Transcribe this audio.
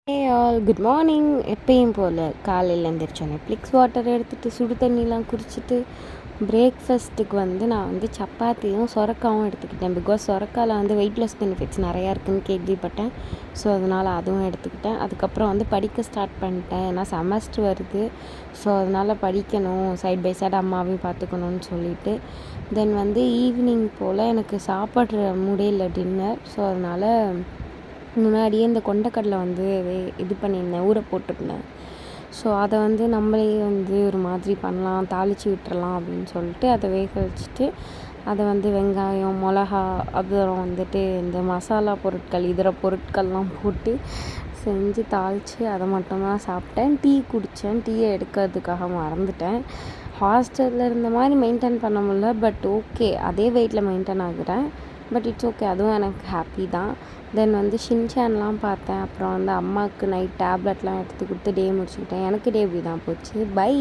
Hey all good morning. எப்பயும் போல் காலையில் எழுந்திரிச்சோம் Netflix water எடுத்துகிட்டு சுடு தண்ணிலாம் குடிச்சிட்டு பிரேக்ஃபாஸ்ட்டுக்கு நான் சப்பாத்தியும் சொரக்காவும் எடுத்துக்கிட்டேன். பிகாஸ் சொரக்காவில் வெயிட்லெஸ் பெனிஃபிட்ஸ் நிறையா இருக்குதுன்னு கேள்விப்பட்டேன். ஸோ அதனால் அதுவும் எடுத்துக்கிட்டேன். அதுக்கப்புறம் படிக்க ஸ்டார்ட் பண்ணிட்டேன். ஏன்னா செமஸ்டர் வருது. ஸோ அதனால் படிக்கணும், சைட் பை சைடு அம்மாவையும் பார்த்துக்கணுன்னு சொல்லிட்டு தென் ஈவினிங் போல் எனக்கு சாப்பிட்ற முடியல டின்னர். ஸோ அதனால் முன்னாடியே இந்த கொண்டக்கடலை இது பண்ணியிருந்தேன், ஊற போட்டிருந்தேன். ஸோ அதை நம்மளே ஒரு மாதிரி பண்ணலாம், தாளித்து விட்டுறலாம் அப்படின்னு சொல்லிட்டு அதை வேக வச்சுட்டு அதை வெங்காயம், மிளகா, அப்புறம் இந்த மசாலா பொருட்கள், இதர பொருட்கள்லாம் போட்டு செஞ்சு தாளித்து அதை மட்டும்தான் சாப்பிட்டேன். டீ குடித்தேன். டீயை எடுக்கிறதுக்காக மறந்துட்டேன். ஹாஸ்டலில் இருந்த மாதிரி மெயின்டைன் பண்ண முடியல, பட் ஓகே, அதே வெயிட்டில் மெயின்டைன் ஆகுறேன். பட் இட்ஸ் ஓகே, அதுவும் எனக்கு ஹாப்பி தான். தென் ஷின்சான்லாம் பார்த்தேன். அப்புறம் அம்மாவுக்கு நைட் டேப்லெட்லாம் எடுத்து கொடுத்து டே முடிச்சுக்கிட்டேன். எனக்கு டே இப்படி தான் போச்சு. பை.